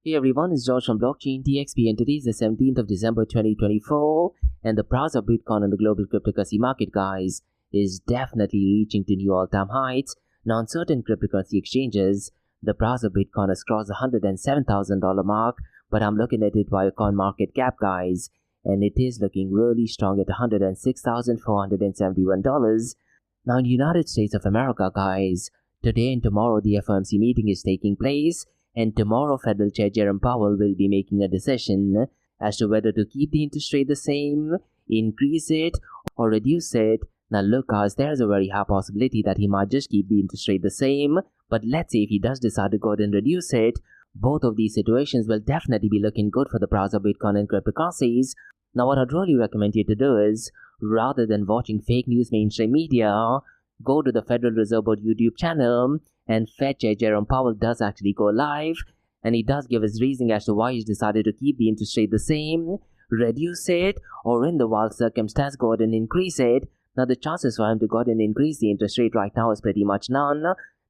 Hey everyone, it's George from Blockchain DXB and today is the 17th of December 2024 and the price of Bitcoin on the global cryptocurrency market, guys, is definitely reaching to new all-time heights. Now on certain cryptocurrency exchanges, the price of Bitcoin has crossed the $107,000 mark, but I'm looking at it via CoinMarketCap, guys, and it is looking really strong at $106,471. Now in the United States of America, guys, today and tomorrow the FOMC meeting is taking place. And tomorrow, Federal Chair Jerome Powell will be making a decision as to whether to keep the interest rate the same, increase it, or reduce it. Now look guys, there is a very high possibility that he might just keep the interest rate the same. But let's say if he does decide to go ahead and reduce it, both of these situations will definitely be looking good for the price of Bitcoin and cryptocurrencies. Now what I'd really recommend you to do is, rather than watching fake news mainstream media, go to the Federal Reserve Board YouTube channel, and Fed Chair Jerome Powell does actually go live, and he does give his reasoning as to why he's decided to keep the interest rate the same, reduce it, or in the wild circumstance go ahead and increase it. Now the chances for him to go ahead and increase the interest rate right now is pretty much none.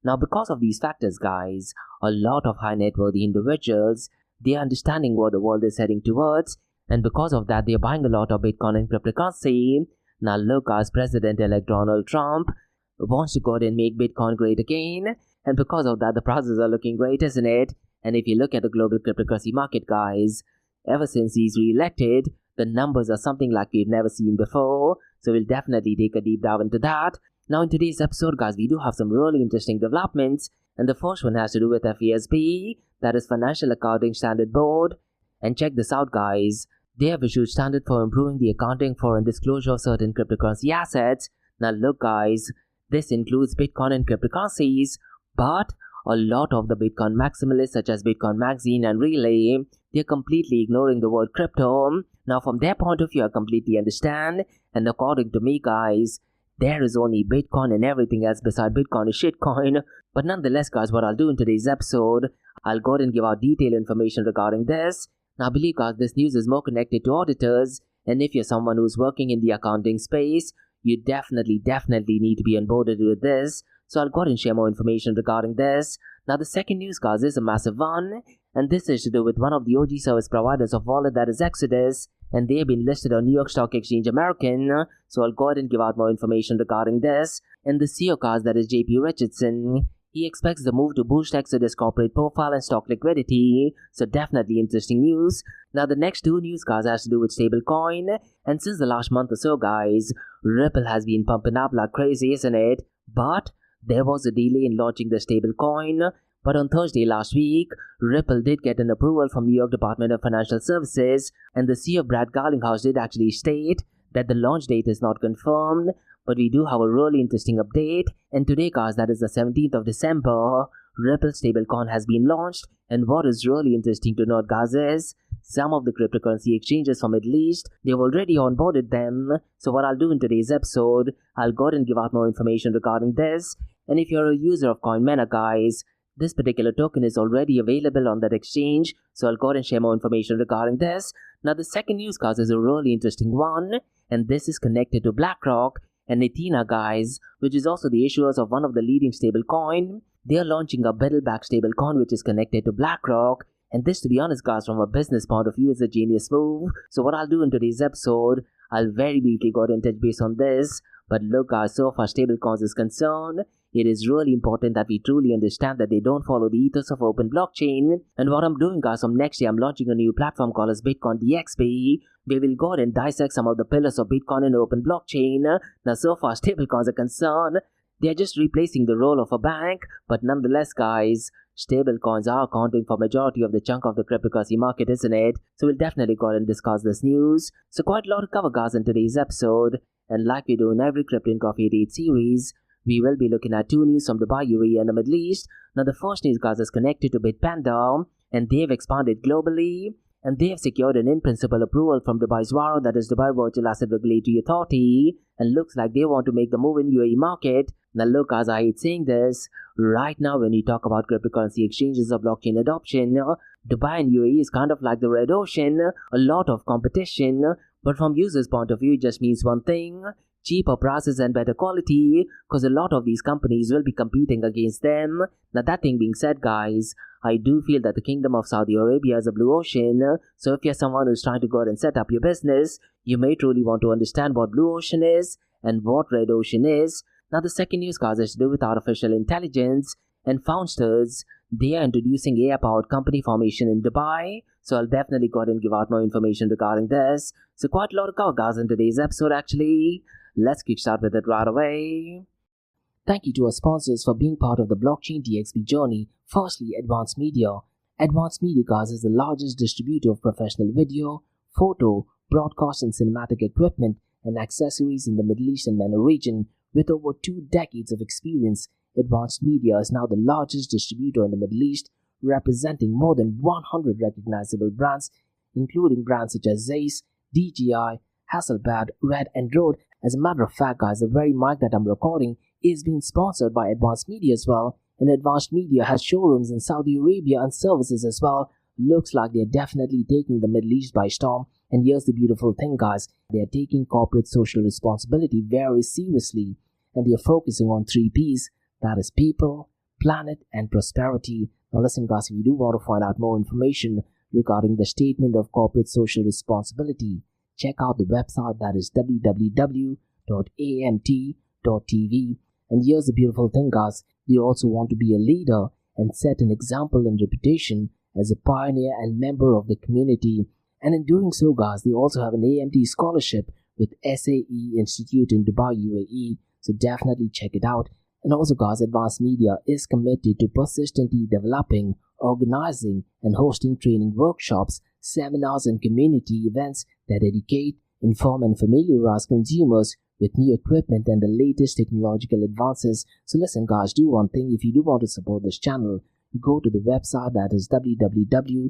Now because of these factors, guys, a lot of high net worthy individuals, they're understanding what the world is heading towards, and because of that they're buying a lot of Bitcoin and cryptocurrency. Now look guys, President-elect Donald Trump wants to go ahead and make Bitcoin great again, and because of that the prices are looking great, isn't it? And if you look at the global cryptocurrency market, guys, ever since he's re-elected, the numbers are something like we've never seen before, so we'll definitely take a deep dive into that. Now in today's episode, guys, we do have some really interesting developments, and the first one has to do with FASB, that is Financial Accounting Standard Board. And check this out, guys, they have issued standard for improving the accounting for and disclosure of certain cryptocurrency assets. Now look guys, this includes Bitcoin and cryptocurrencies, but a lot of the Bitcoin maximalists such as Bitcoin Magazine and Relay, they're completely ignoring the word crypto. Now from their point of view I completely understand, and according to me guys, there is only Bitcoin and everything else beside Bitcoin is shitcoin. But nonetheless guys, what I'll do in today's episode, I'll go ahead and give out detailed information regarding this. Now I believe guys this news is more connected to auditors, and if you're someone who's working in the accounting space, you definitely need to be onboarded with this. So I'll go ahead and share more information regarding this. Now the second news guys is a massive one, and this is to do with one of the OG service providers of wallet, that is Exodus, and they have been listed on New York Stock Exchange American. So I'll go ahead and give out more information regarding this. And the CEO guys, that is JP Richardson, he expects the move to boost Exodus corporate profile and stock liquidity, so definitely interesting news. Now the next two news guys has to do with stablecoin, and since the last month or so guys, Ripple has been pumping up like crazy, isn't it? But there was a delay in launching the stablecoin, but on Thursday last week, Ripple did get an approval from New York Department of Financial Services, and the CEO Brad Garlinghouse did actually state that the launch date is not confirmed, but we do have a really interesting update. And today guys, that is the 17th of December, Ripple stablecoin has been launched, and what is really interesting to note guys is, some of the cryptocurrency exchanges from Middle East, they've already onboarded them. So what I'll do in today's episode, I'll go ahead and give out more information regarding this. And if you're a user of CoinMena guys, this particular token is already available on that exchange, so I'll go ahead and share more information regarding this. Now the second news guys is a really interesting one, and this is connected to BlackRock and Ethena guys, which is also the issuers of one of the leading stablecoin. They are launching a Beetle-backed stablecoin which is connected to BlackRock, and this, to be honest guys, from a business point of view is a genius move. So what I'll do in today's episode, I'll very briefly go ahead and touch base on this. But look guys, so far stablecoins is concerned, it is really important that we truly understand that they don't follow the ethos of open blockchain. And what I'm doing guys, from next year I'm launching a new platform called as Bitcoin DXB, where we'll go ahead and dissect some of the pillars of Bitcoin and open blockchain. Now so far stablecoins are concerned, they're just replacing the role of a bank, but nonetheless guys, stablecoins are accounting for majority of the chunk of the cryptocurrency market, isn't it? So we'll definitely go ahead and discuss this news. So quite a lot to cover guys in today's episode, and like we do in every Crypto in Coffee 88 series, we will be looking at two news from Dubai, UAE and the Middle East. Now the first news guys is connected to Bitpanda, and they've expanded globally, and they have secured an in-principle approval from Dubai's WARA, that is Dubai Virtual Asset Regulatory Authority, and looks like they want to make the move in UAE market. Now look guys, I hate saying this, right now when you talk about cryptocurrency exchanges or blockchain adoption, Dubai and UAE is kind of like the red ocean, a lot of competition, but from users' point of view it just means one thing: cheaper prices and better quality, because a lot of these companies will be competing against them. Now that thing being said, guys, I do feel that the Kingdom of Saudi Arabia is a blue ocean, so if you're someone who's trying to go out and set up your business, you may truly want to understand what blue ocean is and what red ocean is. Now the second news, guys, is to do with artificial intelligence and founders. They are introducing AI-powered company formation in Dubai, so I'll definitely go ahead and give out more information regarding this. So quite a lot of cover, guys, in today's episode actually. Let's kickstart with it right away. Thank you to our sponsors for being part of the blockchain DXB journey. Firstly, Advanced Media. Advanced Media, guys, is the largest distributor of professional video, photo, broadcast and cinematic equipment and accessories in the Middle East and MENA region. With over 2 decades of experience, Advanced Media is now the largest distributor in the Middle East, representing more than 100 recognizable brands, including brands such as Zeiss, DJI, Hasselblad, Red and Rode. As a matter of fact, guys, the very mic that I'm recording is being sponsored by Advanced Media as well, and Advanced Media has showrooms in Saudi Arabia and services as well. Looks like they're definitely taking the Middle East by storm. And here's the beautiful thing, guys, they're taking corporate social responsibility very seriously, and they're focusing on 3 P's, that is people, planet and prosperity. Now listen, guys, if you do want to find out more information regarding the statement of corporate social responsibility, check out the website, that is www.amt.tv. And here's the beautiful thing, guys, they also want to be a leader and set an example and reputation as a pioneer and member of the community. And in doing so, guys, they also have an AMT scholarship with SAE Institute in Dubai, UAE, so definitely check it out. And also, guys, Advanced Media is committed to persistently developing, organizing and hosting training workshops, seminars and community events that educate, inform and familiarize consumers with new equipment and the latest technological advances. So listen, guys, do one thing. If you do want to support this channel, go to the website, that is www.amt.tv,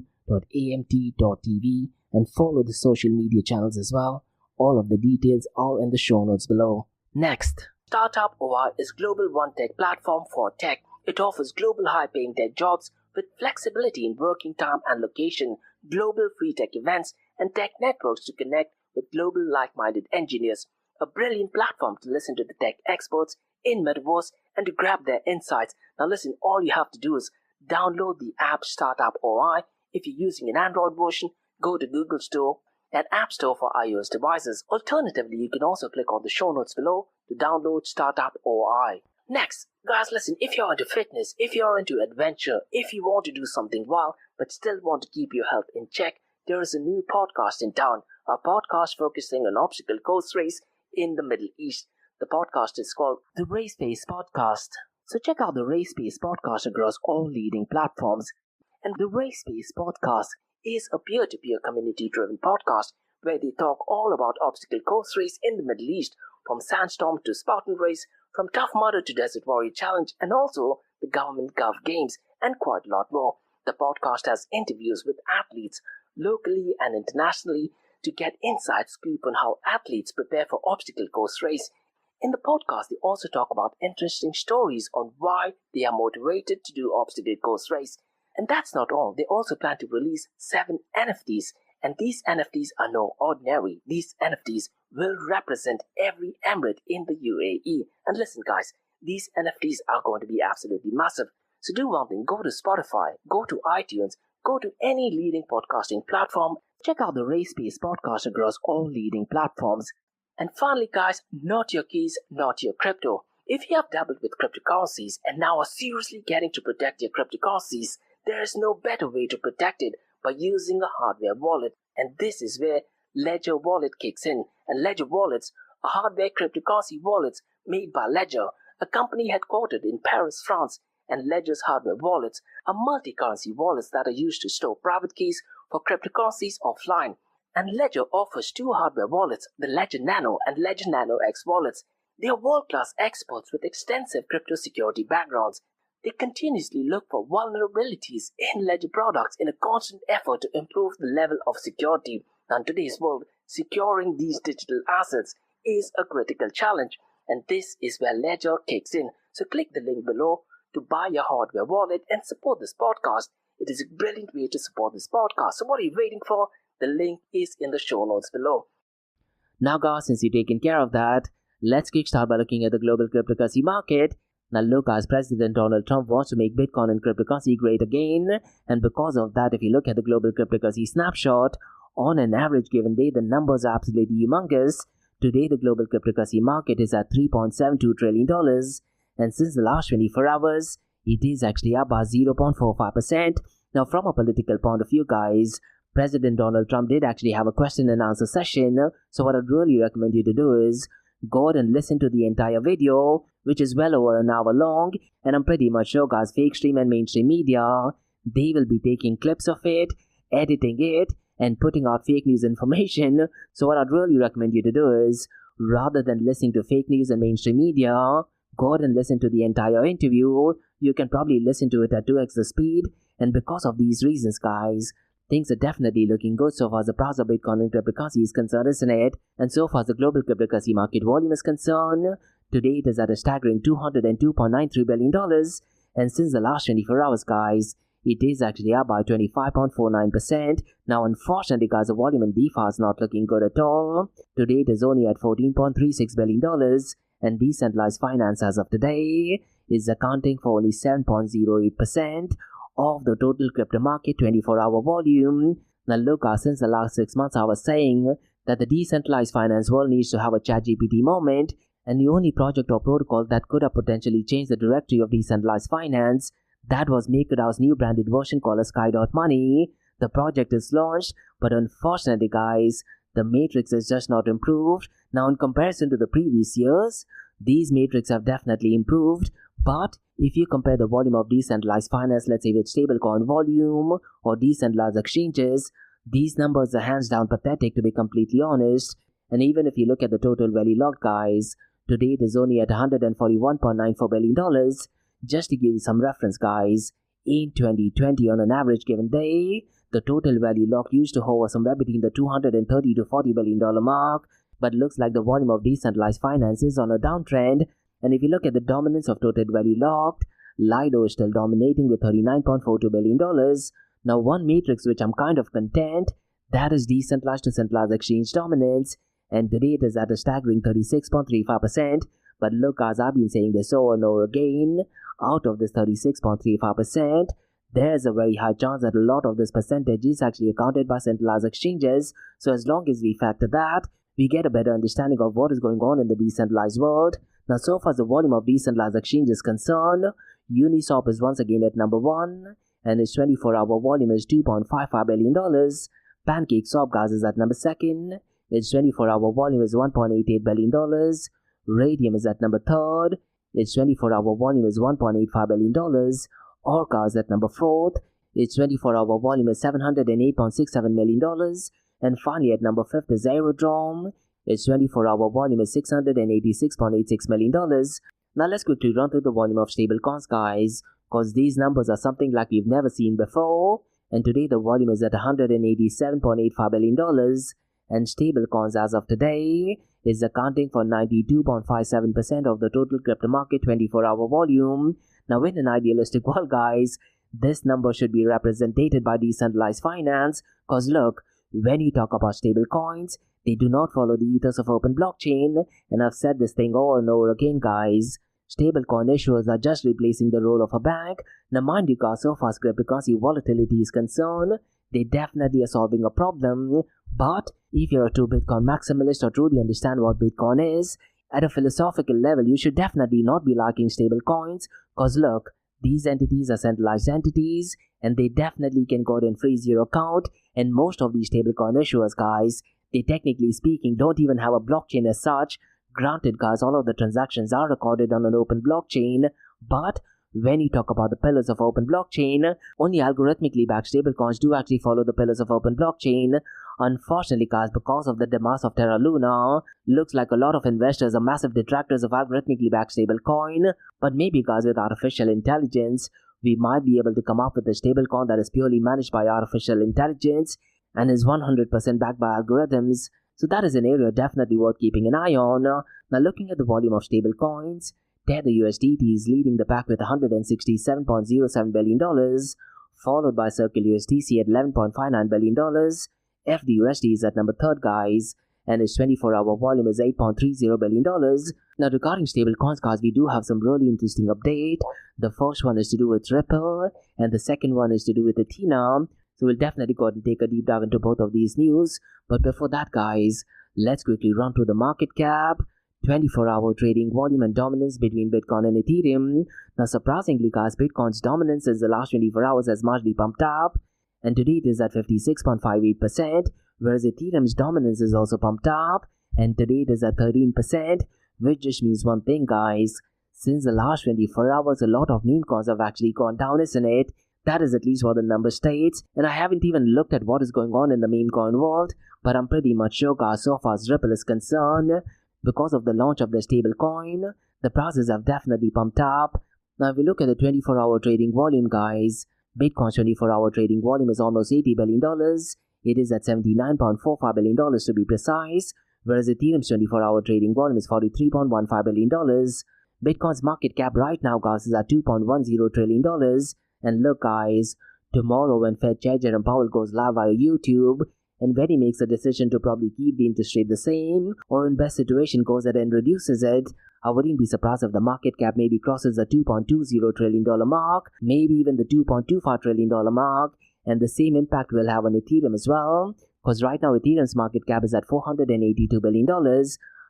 and follow the social media channels as well. All of the details are in the show notes below. Next, Startup OI is global one-tech platform for tech. It offers global high-paying tech jobs with flexibility in working time and location, global free tech events, and tech networks to connect with global like-minded engineers. A brilliant platform to listen to the tech experts in Metaverse and to grab their insights. Now listen, all you have to do is download the app Startup OI. If you're using an Android version, go to Google Store and App Store for iOS devices. Alternatively, you can also click on the show notes below to download Startup OI. Next, guys, listen, if you're into fitness, if you're into adventure, if you want to do something wild but still want to keep your health in check, there is a new podcast in town, a podcast focusing on obstacle course race in the Middle East. The podcast is called the Race Pace Podcast. So check out the Race Pace Podcast across all leading platforms. And the Race Pace Podcast is a peer-to-peer community-driven podcast where they talk all about obstacle course race in the Middle East, from Sandstorm to Spartan Race, from Tough Mudder to Desert Warrior Challenge, and also the Government Gov Games, and quite a lot more. The podcast has interviews with athletes locally and internationally to get inside scoop on how athletes prepare for obstacle course race. In the podcast, they also talk about interesting stories on why they are motivated to do obstacle course race. And that's not all. They also plan to release 7 NFTs. And these NFTs are no ordinary. These NFTs will represent every emirate in the UAE. And listen, guys, these NFTs are going to be absolutely massive. So do one thing. Go to Spotify, go to iTunes, go to any leading podcasting platform. Check out the Race Pace Podcast across all leading platforms. And finally, guys, not your keys, not your crypto. If you have dabbled with cryptocurrencies and now are seriously getting to protect your cryptocurrencies, there is no better way to protect it by using a hardware wallet. And this is where Ledger Wallet kicks in. And Ledger Wallets are hardware cryptocurrency wallets made by Ledger, a company headquartered in Paris, France. And Ledger's hardware wallets are multi-currency wallets that are used to store private keys for cryptocurrencies offline. And Ledger offers 2 hardware wallets, the Ledger Nano and Ledger Nano X wallets. They are world-class experts with extensive crypto security backgrounds. They continuously look for vulnerabilities in Ledger products in a constant effort to improve the level of security. Now, in today's world, securing these digital assets is a critical challenge, and this is where Ledger kicks in. So click the link below to buy your hardware wallet and support this podcast. It is a brilliant way to support this podcast. So what are you waiting for? The link is in the show notes below. Now, guys, since you've taken care of that, Let's kickstart by looking at the global cryptocurrency market. Now look, as President Donald Trump wants to make Bitcoin and cryptocurrency great again, and because of that, if you look at the global cryptocurrency snapshot, on an average given day, the numbers are absolutely humongous. Today, the global cryptocurrency market is at $3.72 trillion, and since the last 24 hours, it is actually up by 0.45%. Now, from a political point of view, guys, President Donald Trump did actually have a question and answer session, so what I'd really recommend you to do is go ahead and listen to the entire video, which is well over an hour long, and I'm pretty much sure, guys, fake stream and mainstream media, they will be taking clips of it, editing it, and putting out fake news information. So what I'd really recommend you to do is, rather than listening to fake news and mainstream media, go ahead and listen to the entire interview. You can probably listen to it at 2x the speed, and because of these reasons, guys, things are definitely looking good so far as the price of Bitcoin and cryptocurrency is concerned, isn't it? And so far as the global cryptocurrency market volume is concerned, today it is at a staggering $202.93 billion, and since the last 24 hours, guys, it is actually up by 25.49%. Now, unfortunately, guys, the volume in DeFi is not looking good at all. Today, it is only at $14.36 billion, and decentralized finance as of today is accounting for only 7.08% of the total crypto market 24-hour volume. Now, look, since the last 6 months, I was saying that the decentralized finance world needs to have a ChatGPT moment, and the only project or protocol that could have potentially changed the directory of decentralized finance, that was MakerDAO's new branded version called Sky.money. The project is launched, but unfortunately, guys, the matrix is just not improved. Now, in comparison to the previous years, these metrics have definitely improved, but if you compare the volume of decentralized finance, let's say with stablecoin volume or decentralized exchanges, these numbers are hands down pathetic, to be completely honest. And even if you look at the total value locked, guys, today it is only at $141.94 billion. Just to give you some reference, guys, in 2020 on an average given day, the total value locked used to hover somewhere between the $230 to $40 billion mark, but looks like the volume of decentralized finance is on a downtrend. And if you look at the dominance of total value locked, Lido is still dominating with $39.42 billion. Now, one matrix which I'm kind of content, that is decentralized to centralized exchange dominance, and today it is at a staggering 36.35%. But look, as I've been saying this over and over again, out of this 36.35%, there's a very high chance that a lot of this percentage is actually accounted by centralized exchanges. So as long as we factor that, we get a better understanding of what is going on in the decentralized world. Now, so far as the volume of decentralized exchanges is concerned, Uniswap is once again at number 1, and its 24-hour volume is $2.55 billion. PancakeSwap, guys, is at number 2. Its 24-hour volume is $1.88 billion. Radium is at number 3. Its 24-hour volume is $1.85 billion. Orca is at number 4. Its 24-hour volume is $708.67 million. And finally, at number 5 is Aerodrome. Its 24-hour volume is $686.86 million. Now let's quickly run through the volume of stablecoins, guys, because these numbers are something like we've never seen before. And today the volume is at $187.85 billion. And stablecoins as of today is accounting for 92.57% of the total crypto market 24-hour volume. Now, in an idealistic world, guys, this number should be represented by decentralized finance, because look, when you talk about stablecoins, they do not follow the ethos of open blockchain, and I've said this thing over and over again, guys. Stablecoin issuers are just replacing the role of a bank. Now, mind you, guys, so far as cryptocurrency volatility is concerned, they definitely are solving a problem. But if you're a true Bitcoin maximalist or truly understand what Bitcoin is, at a philosophical level, you should definitely not be liking stablecoins, because look, these entities are centralized entities, and they definitely can go ahead and freeze your account. And most of these stablecoin issuers, guys, they technically speaking don't even have a blockchain as such. Granted, guys, all of the transactions are recorded on an open blockchain, but when you talk about the pillars of open blockchain, only algorithmically backed stablecoins do actually follow the pillars of open blockchain. Unfortunately, guys, because of the demise of Terra Luna, looks like a lot of investors are massive detractors of algorithmically backed stablecoin. But maybe, guys, with artificial intelligence, we might be able to come up with a stablecoin that is purely managed by artificial intelligence and is 100% backed by algorithms. So that is an area definitely worth keeping an eye on. Now, looking at the volume of stablecoins, Tether USDT is leading the pack with $167.07 billion, followed by Circle USDC at $11.59 billion. FDUSD is at number 3, guys, and its 24-hour volume is $8.30 billion. Now regarding stablecoins, guys, we do have some really interesting update. The first one is to do with Ripple, and the second one is to do with Ethereum. So we'll definitely go ahead and take a deep dive into both of these news. But before that, guys, let's quickly run through the market cap, 24-hour trading volume and dominance between Bitcoin and Ethereum. Now surprisingly, guys, Bitcoin's dominance in the last 24 hours has marginally pumped up, and today it is at 56.58%, whereas Ethereum's dominance is also pumped up, and today it is at 13%, which just means one thing, guys. Since the last 24 hours, a lot of meme coins have actually gone down, isn't it? That is at least what the number states, and I haven't even looked at what is going on in the meme coin world, but I'm pretty much sure, guys, so far as Ripple is concerned, because of the launch of the stable coin, the prices have definitely pumped up. Now if we look at the 24-hour trading volume, guys, Bitcoin's 24-hour trading volume is almost $80 billion. It is at $79.45 billion to be precise, whereas Ethereum's 24-hour trading volume is $43.15 billion. Bitcoin's market cap right now, guys, is at $2.10 trillion. And look, guys, tomorrow when Fed Chair Jerome Powell goes live via YouTube, and when he makes a decision to probably keep the interest rate the same, or in best situation goes ahead and reduces it, I wouldn't be surprised if the market cap maybe crosses the $2.20 trillion mark, maybe even the $2.25 trillion mark, and the same impact will have on Ethereum as well, because right now Ethereum's market cap is at $482 billion.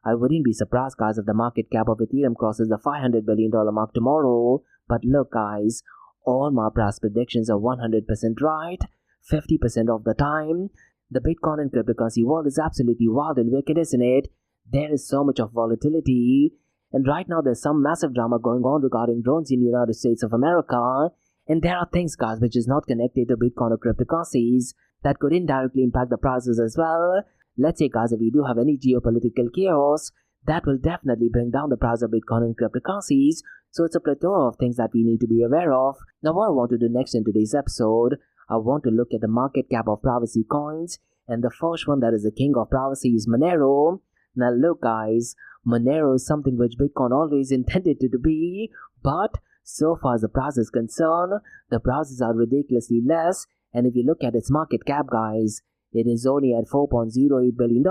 I wouldn't be surprised, guys, if the market cap of Ethereum crosses the $500 billion mark tomorrow. But look, guys, all my past predictions are 100% right, 50% of the time. The Bitcoin and cryptocurrency world is absolutely wild and wicked, isn't it? There is so much of volatility, and right now there's some massive drama going on regarding drones in the United States of America, and there are things, guys, which is not connected to Bitcoin or cryptocurrencies that could indirectly impact the prices as well. Let's say, guys, if we do have any geopolitical chaos, that will definitely bring down the price of Bitcoin and cryptocurrencies. So it's a plethora of things that we need to be aware of. Now what I want to do next in today's episode, I want to look at the market cap of privacy coins, and the first one that is the king of privacy is Monero. Now look, guys, Monero is something which Bitcoin always intended to be, but so far as the price is concerned, the prices are ridiculously less, and if you look at its market cap, guys, it is only at $4.08 billion.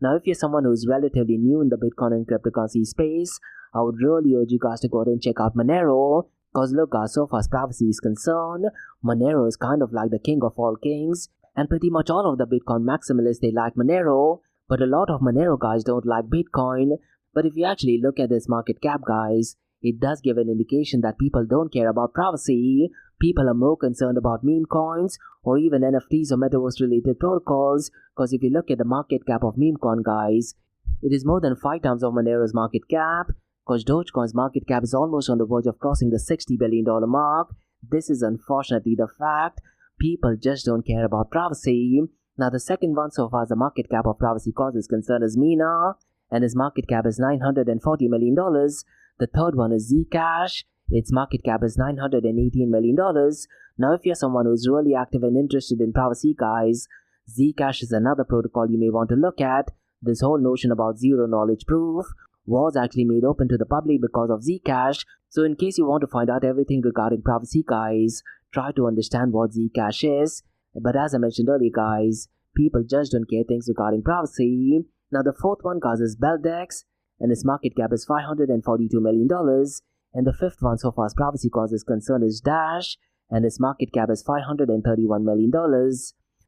Now if you're someone who's relatively new in the Bitcoin and cryptocurrency space, I would really urge you guys to go ahead and check out Monero. Because look, guys, so far as privacy is concerned, Monero is kind of like the king of all kings, and pretty much all of the Bitcoin maximalists, they like Monero, but a lot of Monero guys don't like Bitcoin. But if you actually look at this market cap, guys, it does give an indication that people don't care about privacy. People are more concerned about meme coins or even NFTs or metaverse related protocols, because if you look at the market cap of meme coin, guys, it is more than 5 times of Monero's market cap, because Dogecoin's market cap is almost on the verge of crossing the $60 billion mark. This is unfortunately the fact. People just don't care about privacy. Now the second one so far as the market cap of privacy coins is concerned is Mina, and its market cap is $940 million. The third one is Zcash. Its market cap is $918 million. Now if you're someone who's really active and interested in privacy, guys, Zcash is another protocol you may want to look at. This whole notion about zero knowledge proof was actually made open to the public because of Zcash. So in case you want to find out everything regarding privacy, guys, try to understand what Zcash is. But as I mentioned earlier, guys, people just don't care things regarding privacy. Now the fourth one, guys, is Beldex, and its market cap is $542 million. And the fifth one so far as privacy coins is concerned is Dash, and its market cap is $531 million.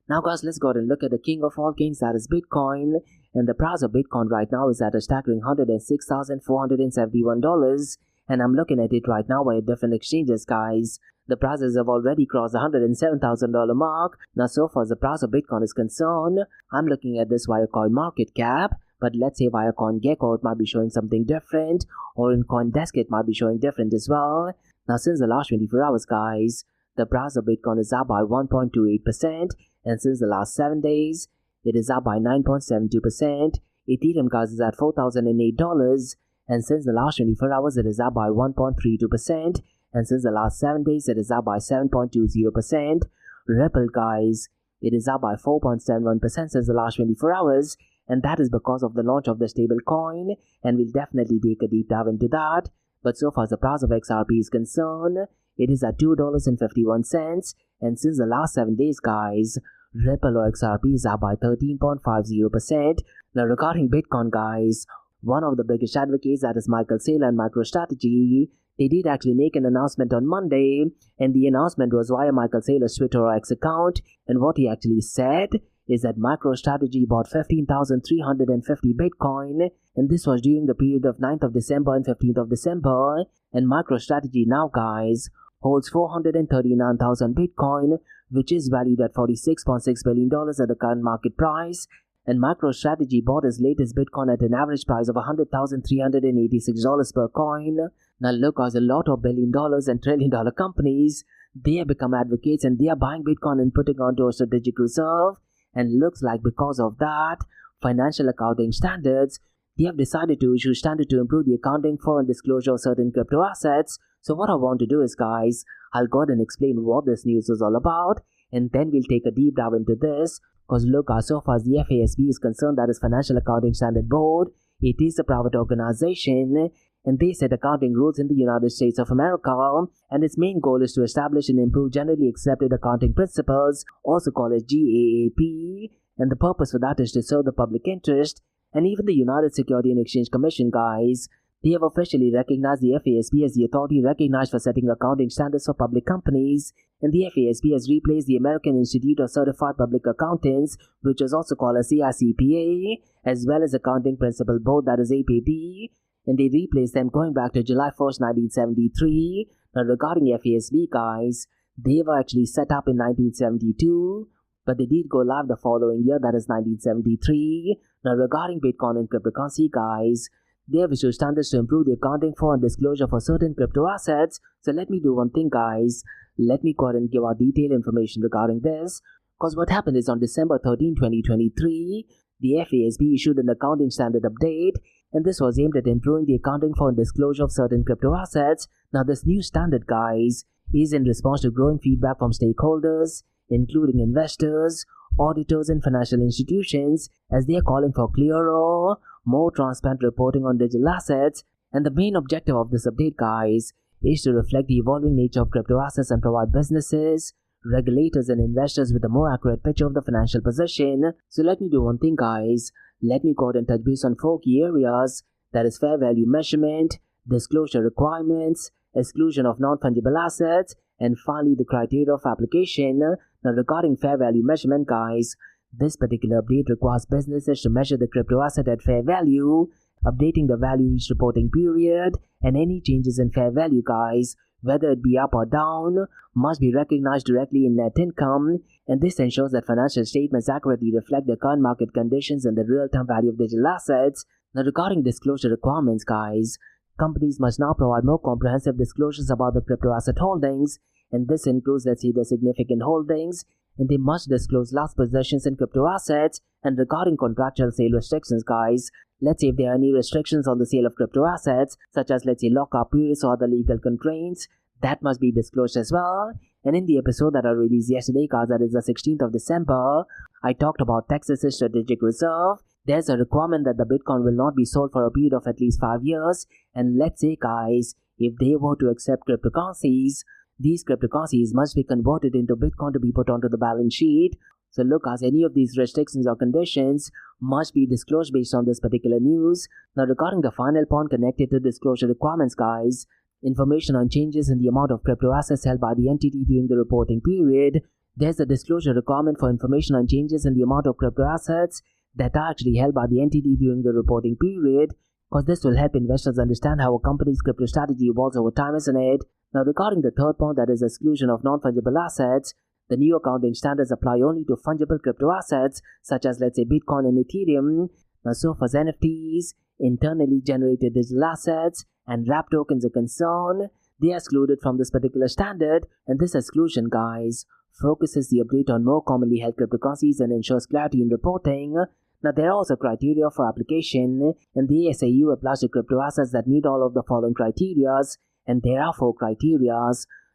Now guys, let's go ahead and look at the king of all kings, that is Bitcoin. And the price of Bitcoin right now is at a staggering $106,471. And I'm looking at it right now by different exchanges, guys. The prices have already crossed the $107,000 mark. Now so far as the price of Bitcoin is concerned, I'm looking at this via CoinMarketCap. But let's say via CoinGecko it might be showing something different, or in CoinDesk it might be showing different as well. Now since the last 24 hours, guys, the price of Bitcoin is up by 1.28%, and since the last 7 days, it is up by 9.72%. Ethereum, guys, is at $4,008, and since the last 24 hours, it is up by 1.32%, and since the last 7 days, it is up by 7.20%. Ripple, guys, it is up by 4.71% since the last 24 hours, and that is because of the launch of the stable coin, and we'll definitely take a deep dive into that. But so far as the price of XRP is concerned, it is at $2.51, and since the last 7 days, guys, Ripple or XRP is up by 13.50%. Now regarding Bitcoin, guys, one of the biggest advocates, that is Michael Saylor and MicroStrategy, they did actually make an announcement on Monday, and the announcement was via Michael Saylor's Twitter or X account, and what he actually said is that MicroStrategy bought 15,350 Bitcoin, and this was during the period of 9th of December and 15th of December, and MicroStrategy now, guys, holds 439,000 Bitcoin, which is valued at $46.6 billion at the current market price, and MicroStrategy bought his latest Bitcoin at an average price of $100,386 per coin. Now look, as a lot of $1 billion and $1 trillion companies, they have become advocates and they are buying Bitcoin and putting onto a strategic reserve, and looks like because of that, financial accounting standards, they have decided to issue standards to improve the accounting for and disclosure of certain crypto assets. So what I want to do is, guys, I'll go ahead and explain what this news is all about, and then we'll take a deep dive into this. Because look, so far as the FASB is concerned, that is Financial Accounting Standard Board, it is a private organization, and they set accounting rules in the United States of America, and its main goal is to establish and improve generally accepted accounting principles, also called as GAAP, and the purpose for that is to serve the public interest. And even the United Securities and Exchange Commission, guys, they have officially recognized the FASB as the authority recognized for setting accounting standards for public companies, and the FASB has replaced the American Institute of Certified Public Accountants, which is also called as AICPA, as well as Accounting Principal Board, that is APB, and they replaced them going back to July 1st, 1973. Now regarding FASB, guys, they were actually set up in 1972, but they did go live the following year, that is 1973. Now regarding Bitcoin and cryptocurrency, guys, they have issued standards to improve the accounting for and disclosure for certain crypto assets. So let me do one thing, guys. Let me go ahead and give out detailed information regarding this. Because what happened is on December 13, 2023, the FASB issued an accounting standard update, and this was aimed at improving the accounting for and disclosure of certain crypto assets. Now this new standard, guys, is in response to growing feedback from stakeholders, including investors, auditors, and financial institutions, as they are calling for clearer, more transparent reporting on digital assets. And the main objective of this update, guys, is to reflect the evolving nature of crypto assets and provide businesses, regulators, and investors with a more accurate picture of the financial position. So let me do one thing, guys. Let me go ahead and touch base on 4 key areas, that is fair value measurement, disclosure requirements, exclusion of non-fungible assets, and finally the criteria of application. Now regarding fair value measurement, guys, this particular update requires businesses to measure the crypto asset at fair value, updating the value each reporting period, and any changes in fair value, guys, whether it be up or down, must be recognized directly in net income, and this ensures that financial statements accurately reflect the current market conditions and the real-time value of digital assets. Now regarding disclosure requirements, guys, companies must now provide more comprehensive disclosures about the crypto asset holdings, and this includes, let's say, the significant holdings, and they must disclose last possessions in crypto assets. And regarding contractual sale restrictions, guys, let's say if there are any restrictions on the sale of crypto assets, such as, let's say, lock-up periods or other legal constraints, that must be disclosed as well. And in the episode that I released yesterday, guys, that is the 16th of December, I talked about Texas's strategic reserve. There's a requirement that the Bitcoin will not be sold for a period of at least 5 years. And let's say, guys, if they were to accept cryptocurrencies, these cryptocurrencies must be converted into Bitcoin to be put onto the balance sheet. So look, as any of these restrictions or conditions must be disclosed based on this particular news. Now regarding the final point connected to disclosure requirements, guys, information on changes in the amount of crypto assets held by the entity during the reporting period, there's a disclosure requirement for information on changes in the amount of crypto assets that are actually held by the entity during the reporting period, because this will help investors understand how a company's crypto strategy evolves over time, isn't it? Now regarding the third point, that is exclusion of non-fungible assets, the new accounting standards apply only to fungible crypto assets such as, let's say, Bitcoin and Ethereum. Now so far as NFTs, internally generated digital assets, and wrap tokens are concerned, they are excluded from this particular standard, and this exclusion, guys, focuses the update on more commonly held cryptocurrencies and ensures clarity in reporting. Now there are also criteria for application, and the SAU applies to crypto assets that meet all of the following criteria, and there are 4 criteria.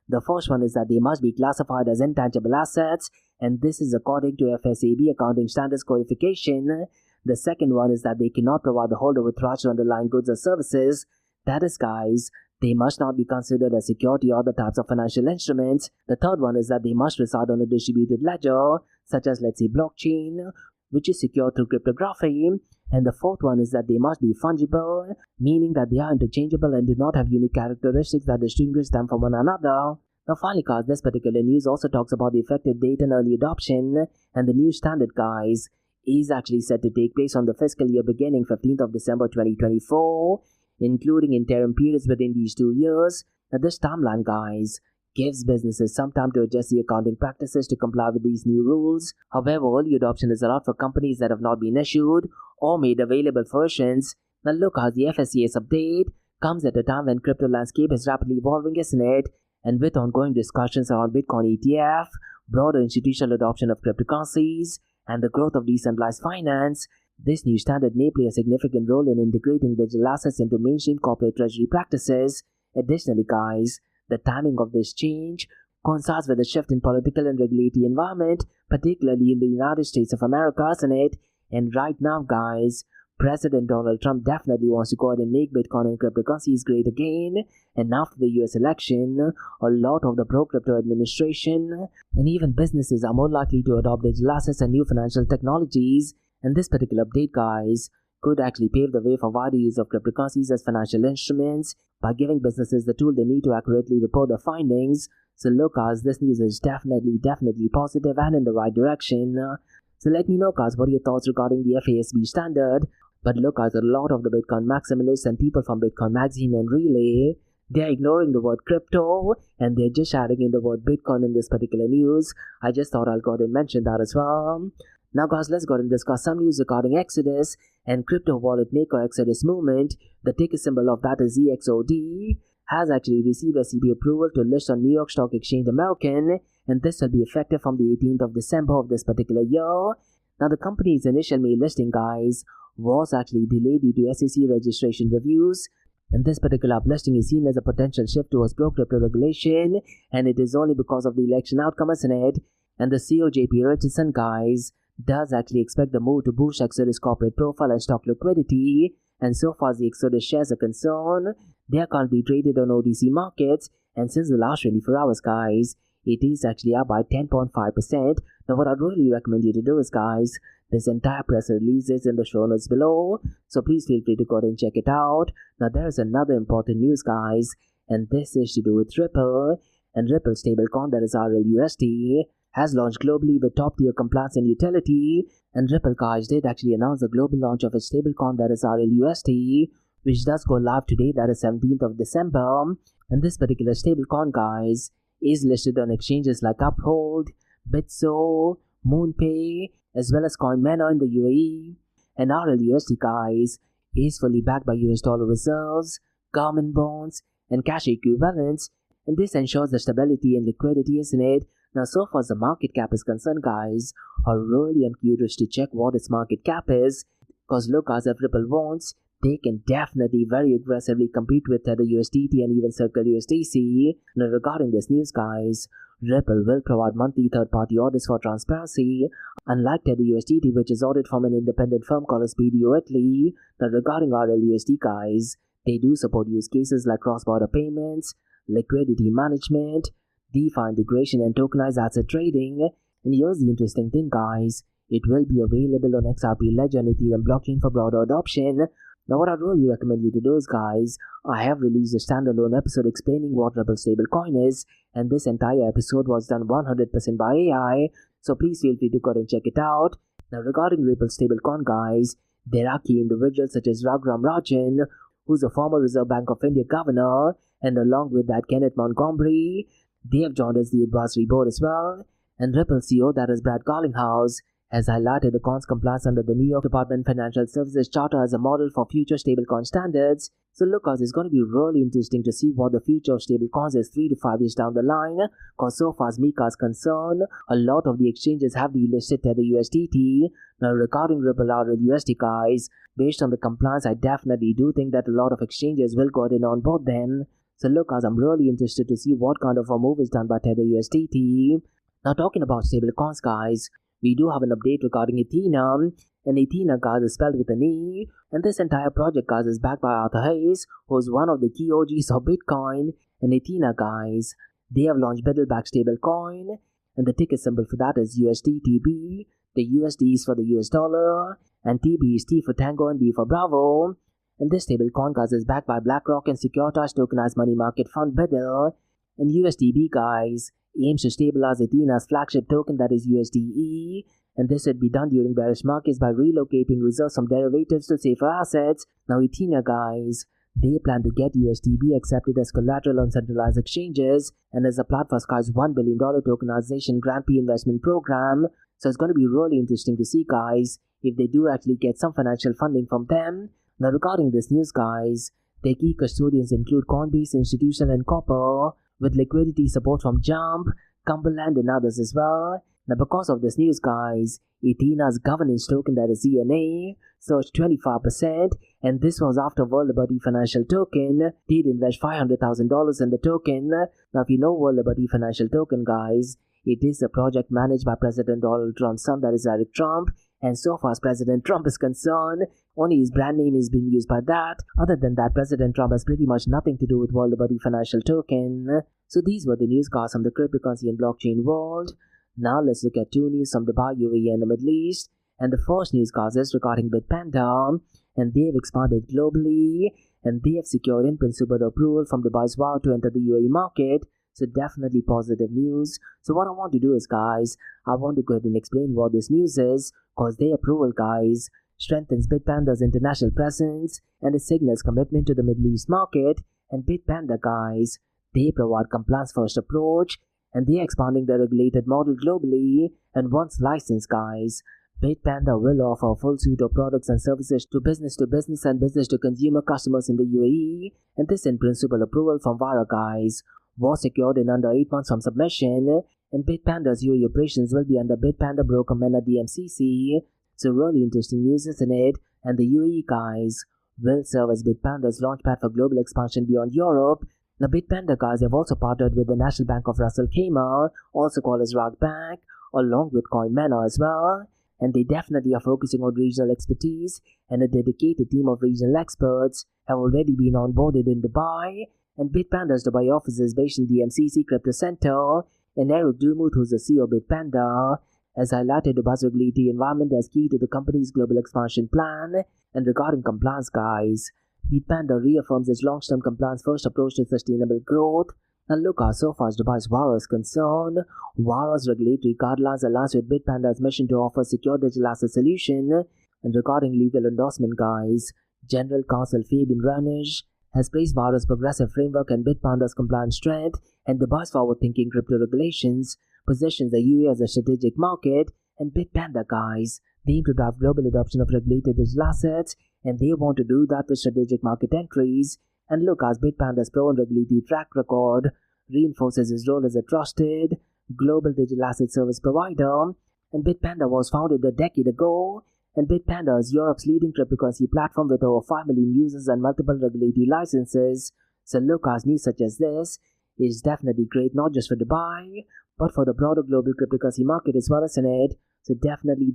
The first one is that they must be classified as intangible assets, and this is according to FASB accounting standards codification. The second one is that they cannot provide the holder with rights to underlying goods or services. That is, guys, they must not be considered as security or other types of financial instruments. The third one is that they must reside on a distributed ledger, such as, let's say, blockchain, which is secure through cryptography. And the fourth one is that they must be fungible, meaning that they are interchangeable and do not have unique characteristics that distinguish them from one another. Now finally guys, this particular news also talks about the effective date and early adoption, and the new standard guys is actually set to take place on the fiscal year beginning 15th of December 2024, including interim periods within these 2 years. Now this timeline guys gives businesses some time to adjust the accounting practices to comply with these new rules. However, early adoption is allowed for companies that have not been issued or made available versions. Now look how the FSCS update comes at a time when crypto landscape is rapidly evolving, isn't it? And with ongoing discussions around Bitcoin ETF, broader institutional adoption of cryptocurrencies, and the growth of decentralized finance, this new standard may play a significant role in integrating digital assets into mainstream corporate treasury practices. Additionally guys, the timing of this change coincides with a shift in political and regulatory environment, particularly in the United States of America, isn't it? And right now guys, President Donald Trump definitely wants to go ahead and make Bitcoin and cryptocurrencies great again. And after the US election, a lot of the pro-crypto administration and even businesses are more likely to adopt digital assets and new financial technologies. And this particular update guys could actually pave the way for wider use of cryptocurrencies as financial instruments by giving businesses the tool they need to accurately report their findings. So look guys, this news is definitely positive and in the right direction. So let me know guys what are your thoughts regarding the FASB standard. But look guys, a lot of the Bitcoin maximalists and people from Bitcoin Magazine and Relay, they're ignoring the word crypto and they're just adding in the word Bitcoin in this particular news. I just thought I'll go ahead and mention that as well. Now guys, let's go ahead and discuss some news regarding Exodus and crypto wallet maker Exodus Movement. The ticker symbol of that is EXOD, has actually received SEC approval to list on New York Stock Exchange American, and this will be effective from the 18th of December of this particular year. Now the company's initial May listing guys was actually delayed due to SEC registration reviews, and this particular uplisting is seen as a potential shift towards pro-crypto regulation, and it is only because of the election outcome, isn't it? And the CEO JP Richardson guys does actually expect the move to boost Exodus corporate profile and stock liquidity, and so far as the Exodus shares are concerned, they are currently traded on OTC markets, and since the last 24 hours guys, it is actually up by 10.5%. Now what I'd really recommend you to do is guys, this entire press release is in the show notes below, so please feel free to go ahead and check it out. Now there is another important news guys, and this is to do with Ripple, and Ripple stablecoin that is RLUSD has launched globally with top tier compliance and utility, and Ripple guys did actually announce the global launch of its stablecoin that is RLUSD, which does go live today, that is 17th of December, and this particular stablecoin guys is listed on exchanges like Uphold, Bitso, MoonPay, as well as CoinManor in the UAE. And RLUSD guys is fully backed by US dollar reserves, government bonds, and cash equivalents, and this ensures the stability and liquidity, isn't it? Now so far as the market cap is concerned guys, I really am curious to check what its market cap is, because look guys, if Ripple wants, they can definitely very aggressively compete with Tether USDT and even Circle USDC. Now regarding this news guys, Ripple will provide monthly third-party audits for transparency, unlike Tether USDT which is audited from an independent firm called BDO Italy. Now regarding RLUSD guys, they do support use cases like cross-border payments, liquidity management, DeFi integration and tokenized asset trading. And here's the interesting thing guys, it will be available on XRP Ledger and Ethereum blockchain for broader adoption. Now what I'd really recommend you to do is guys, I have released a standalone episode explaining what Ripple stablecoin is, and this entire episode was done 100% by AI, so please feel free to go and check it out. Now regarding Ripple stablecoin guys, there are key individuals such as Raghuram Rajan, who's a former Reserve Bank of India governor, and along with that Kenneth Montgomery, they have joined as the advisory board as well. And Ripple CEO, that is Brad Garlinghouse, has highlighted the coin's compliance under the New York Department of Financial Services Charter as a model for future stablecoin standards. So look guys, it's going to be really interesting to see what the future of stablecoins is 3 to 5 years down the line, because so far as Mika is concerned, a lot of the exchanges have delisted Tether USDT. Now regarding Ripple RLUSD guys, based on the compliance, I definitely do think that a lot of exchanges will go ahead and onboard them. So look guys, I'm really interested to see what kind of a move is done by Tether USDT. Now talking about stablecoins guys, we do have an update regarding Ethereum, and Ethereum guys is spelled with an E, and this entire project guys is backed by Arthur Hayes, who is one of the key OGs of Bitcoin. And Ethereum guys, they have launched Biddle-backed stablecoin, and the ticker symbol for that is USDTB. The USD is for the US dollar, and TB is T for Tango and B for Bravo. And this stablecoin, guys, is backed by BlackRock and securitized tokenized money market fund BUIDL. And USDB, guys, aims to stabilize Athena's flagship token, that is USDE. And this would be done during bearish markets by relocating reserves from derivatives to safer assets. Now Athena, guys, they plan to get USDB accepted as collateral on centralized exchanges and as a part for Sky's $1 billion tokenization grant pre-investment program. So it's going to be really interesting to see, guys, if they do actually get some financial funding from them. Now regarding this news, guys, their key custodians include Coinbase, Institutional and Copper, with liquidity support from Jump, Cumberland and others as well. Now because of this news, guys, Athena's governance token, that is ENA, surged 25%, and this was after World Liberty Financial Token did invest $500,000 in the token. Now if you know World Liberty Financial Token, guys, it is a project managed by President Donald Trump's son, that is Eric Trump, and so far as President Trump is concerned, only his brand name is being used by that. Other than that, President Trump has pretty much nothing to do with World Liberty Financial Token. So these were the news, guys, from the cryptocurrency and blockchain world. Now let's look at two news from Dubai, UAE and the Middle East. And the first news, guys, is regarding Bitpanda, and they have expanded globally, and they have secured in principle approval from Dubai's VAR to enter the UAE market. So definitely positive news. So what I want to do is, guys, I want to go ahead and explain what this news is, because their approval, guys, strengthens Bitpanda's international presence and it signals commitment to the Middle East market. And Bitpanda, guys, they provide compliance first approach, and they are expanding the regulated model globally. And once licensed, guys, Bitpanda will offer a full suite of products and services to business and business to consumer customers in the UAE. And this in principle approval from VARA, guys, was secured in under 8 months from submission, and Bitpanda's UAE operations will be under Bitpanda Broker MENA DMCC. So really interesting news, isn't it? And the UAE, guys, will serve as Bitpanda's launchpad for global expansion beyond Europe. Now Bitpanda, guys, have also partnered with the National Bank of Ras Al Khaimah, also called as RAK Bank, along with CoinMENA as well. And they definitely are focusing on regional expertise, and a dedicated team of regional experts have already been onboarded in Dubai. And Bitpanda's Dubai office is based in DMCC Crypto Center, and Eric Dumut, who's the CEO of Bitpanda, has highlighted Dubai's regulatory environment as key to the company's global expansion plan. And regarding compliance, guys, Bitpanda reaffirms its long-term compliance-first approach to sustainable growth. Now look, so far as Dubai's VARA is concerned, VARA's regulatory guidelines aligns with Bitpanda's mission to offer secure digital asset solution. And regarding legal endorsement, guys, General Counsel Fabian Ranish has praised VARA's progressive framework and Bitpanda's compliance strength, and Dubai's forward-thinking crypto regulations positions the UAE as a strategic market. And Bitpanda, guys, they aim to drive global adoption of regulated digital assets, and they want to do that with strategic market entries. And look, as Bitpanda's proven regulatory track record reinforces its role as a trusted global digital asset service provider. And Bitpanda was founded a decade ago, and Bitpanda is Europe's leading cryptocurrency platform with over 5 million users and multiple regulatory licenses. So look, as news such as this is definitely great, not just for Dubai, but for the broader global cryptocurrency market as well, isn't it? So definitely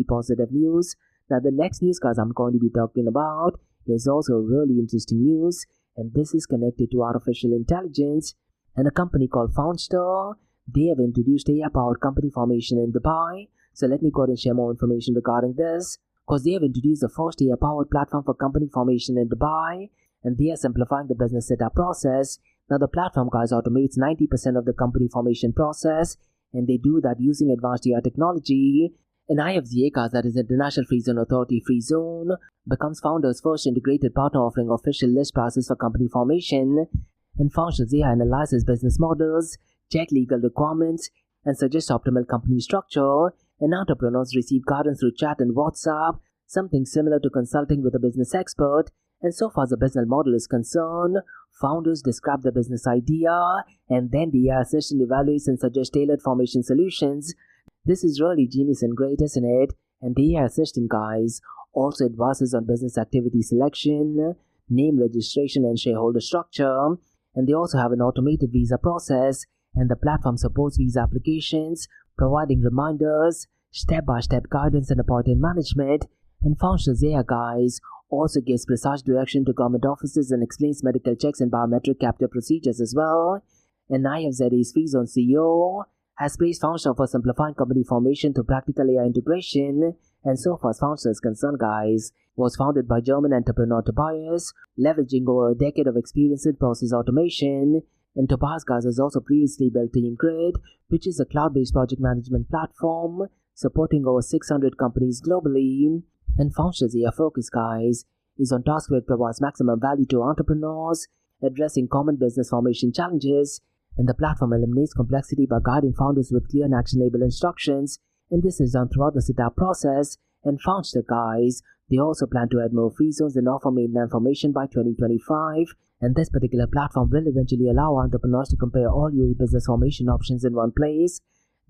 positive news. Now the next news, guys, I'm going to be talking about is also really interesting news, and this is connected to artificial intelligence. And a company called Foundster, they have introduced AI-powered company formation in Dubai. So let me go ahead and share more information regarding this, because they have introduced the first AI-powered platform for company formation in Dubai, and they are simplifying the business setup process. Now the platform, guys, automates 90% of the company formation process, and they do that using advanced AI technology. And IFZA, guys, that is International Free Zone Authority Free Zone, becomes Founder's first integrated partner offering official list prices for company formation. And Founder's AI analyzes business models, check legal requirements, and suggest optimal company structure. And entrepreneurs receive guidance through chat and WhatsApp, something similar to consulting with a business expert. And so far as the business model is concerned, founders describe the business idea, and then the AI assistant evaluates and suggests tailored formation solutions. This is really genius and great, isn't it? And the AI assistant, guys, also advises on business activity selection, name registration, and shareholder structure. And they also have an automated visa process, and the platform supports visa applications, providing reminders, step-by-step guidance, and appointment management. And Founder's AI, guys, also gives precise direction to government offices and explains medical checks and biometric capture procedures as well. And IFZA's Free Zone CEO has praised Foundster for simplifying company formation through practical AI integration. And so far as Foundster is concerned, guys, was founded by German entrepreneur Tobias, leveraging over a decade of experience in process automation. And Tobias, guys, has also previously built Team Grid, which is a cloud-based project management platform supporting over 600 companies globally. And Foundster's AI focus, guys, is on tasks where it provides maximum value to entrepreneurs, addressing common business formation challenges, and the platform eliminates complexity by guiding founders with clear and actionable instructions, and this is done throughout the setup process. And Foundster, guys, they also plan to add more free zones and offer mainland formation by 2025, and this particular platform will eventually allow entrepreneurs to compare all UAE business formation options in one place.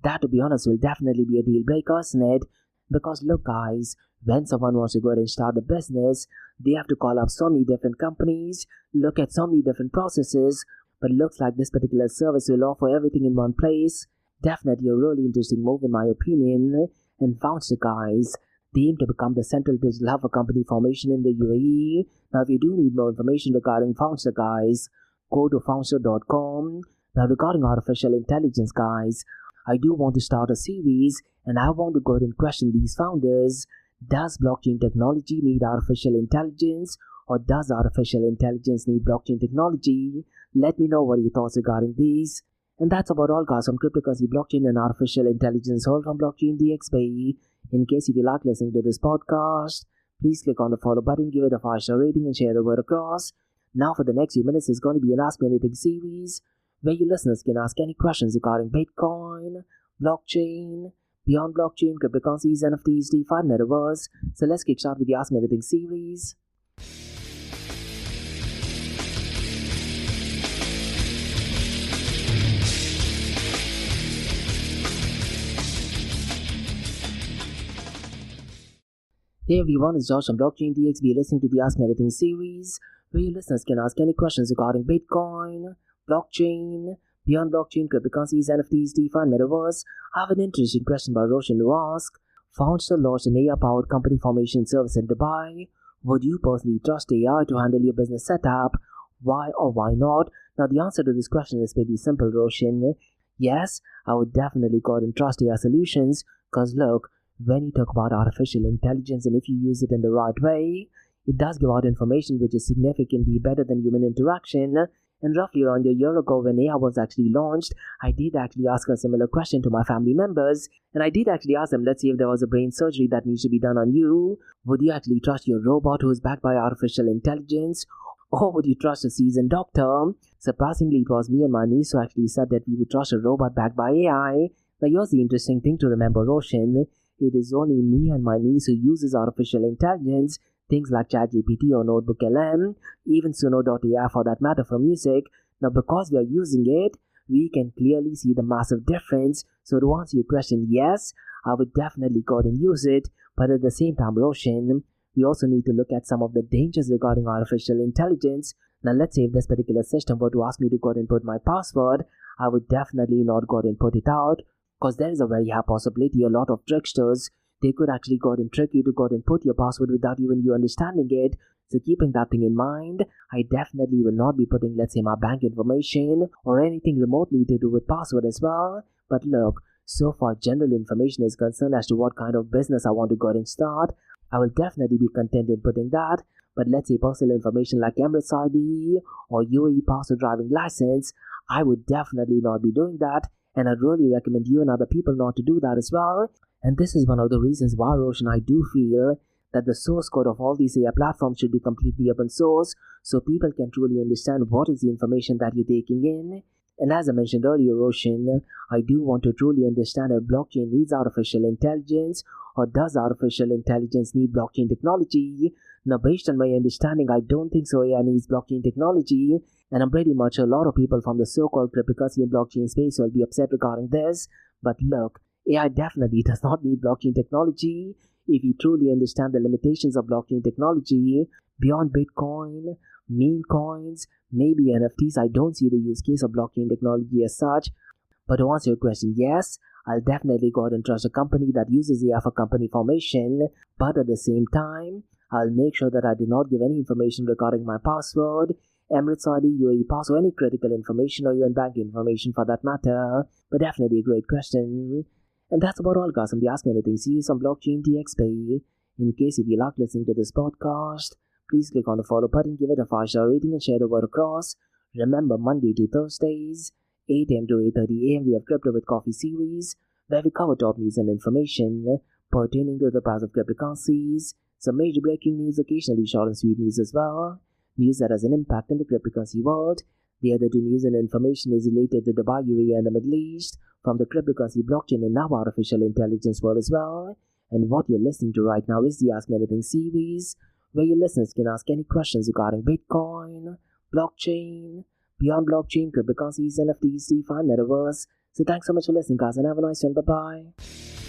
That, to be honest, will definitely be a deal breaker, isn't it? Because look, guys, when someone wants to go ahead and start a business, they have to call up so many different companies, look at so many different processes, but looks like this particular service will offer everything in one place. Definitely a really interesting move in my opinion. And Foundster, guys, they aim to become the central digital hub for company formation in the UAE. Now, if you do need more information regarding Foundster, guys, go to foundster.com. Now, regarding artificial intelligence, guys, I do want to start a series, and I want to go ahead and question these founders. Does blockchain technology need artificial intelligence, or does artificial intelligence need blockchain technology? Let me know what your thoughts regarding these. And that's about all, guys, on cryptocurrency, blockchain, and artificial intelligence, all from Blockchain DXB. In case if you like listening to this podcast, please click on the follow button, give it a 5-star rating, and share the word across. Now, for the next few minutes, is going to be an Ask Me Anything series, where you listeners can ask any questions regarding Bitcoin, blockchain, beyond blockchain, cryptocurrencies, NFTs, DeFi, Metaverse. So let's kick start with the Ask Me Anything series. Hey everyone, it's Josh from Blockchain DXB, listening to the Ask Me Anything series, where you listeners can ask any questions regarding Bitcoin, blockchain, beyond blockchain, cryptocurrencies, NFTs, DeFi, and Metaverse. I have an interesting question by Roshan who asks, Foundster launched an AI-powered company formation service in Dubai. Would you personally trust AI to handle your business setup? Why or why not? Now, the answer to this question is pretty simple, Roshan. Yes, I would definitely go ahead and trust AI solutions, because look, when you talk about artificial intelligence and if you use it in the right way, it does give out information which is significantly better than human interaction. And roughly around a year ago when AI was actually launched, I did actually ask a similar question to my family members, and I did actually ask them, let's say if there was a brain surgery that needs to be done on you, would you actually trust your robot who is backed by artificial intelligence, or would you trust a seasoned doctor? Surprisingly, it was me and my niece who actually said that we would trust a robot backed by AI. Now here's the interesting thing to remember, Roshan. It is only me and my niece who uses artificial intelligence, things like ChatGPT or Notebook LM, even Suno.ai for that matter for music. Now because we are using it, we can clearly see the massive difference. So to answer your question, yes, I would definitely go ahead and use it, but at the same time, Roshan, we also need to look at some of the dangers regarding artificial intelligence. Now let's say if this particular system were to ask me to go ahead and put my password, I would definitely not go ahead and put it out, because there is a very high possibility a lot of tricksters, they could actually go ahead and trick you to go ahead and put your password without even you understanding it. So keeping that thing in mind, I definitely will not be putting, let's say, my bank information or anything remotely to do with password as well. But look, so far general information is concerned as to what kind of business I want to go ahead and start, I will definitely be content in putting that. But let's say personal information like Emirates ID or UAE passport driving license, I would definitely not be doing that. And I'd really recommend you and other people not to do that as well. And this is one of the reasons why, Roshan, I do feel that the source code of all these AI platforms should be completely open source, so people can truly understand what is the information that you're taking in. And as I mentioned earlier, Roshan, I do want to truly understand if blockchain needs artificial intelligence, or does artificial intelligence need blockchain technology? Now, based on my understanding, I don't think so AI needs blockchain technology, and I'm pretty much sure a lot of people from the so-called cryptocurrency and blockchain space will be upset regarding this. But look, AI definitely does not need blockchain technology. If you truly understand the limitations of blockchain technology, beyond Bitcoin, meme coins, maybe NFTs, I don't see the use case of blockchain technology as such. But to answer your question, yes, I'll definitely go ahead and trust a company that uses AI for company formation, but at the same time, I'll make sure that I do not give any information regarding my password, Emirates, Saudi, UAE pass, or any critical information or even bank information for that matter. But definitely a great question. And that's about all, guys, from the Ask Me Anything series on Blockchain DXB. In case if you like listening to this podcast, please click on the follow button, give it a 5-star rating, and share the word across. Remember, Monday to Thursdays, 8 a.m. to 8:30 a.m. we have Crypto with Coffee series, where we cover top news and information pertaining to the price of cryptocurrencies, some major breaking news, occasionally short and sweet news as well, news that has an impact in the cryptocurrency world. The other two news and information is related to Dubai, UAE, and the Middle East, from the cryptocurrency, blockchain, and now artificial intelligence world as well. And what you're listening to right now is the Ask Me Anything series, where your listeners can ask any questions regarding Bitcoin, blockchain, beyond blockchain, cryptocurrencies, NFTs, DeFi, Metaverse. So thanks so much for listening, guys, and have a nice one. Bye-bye.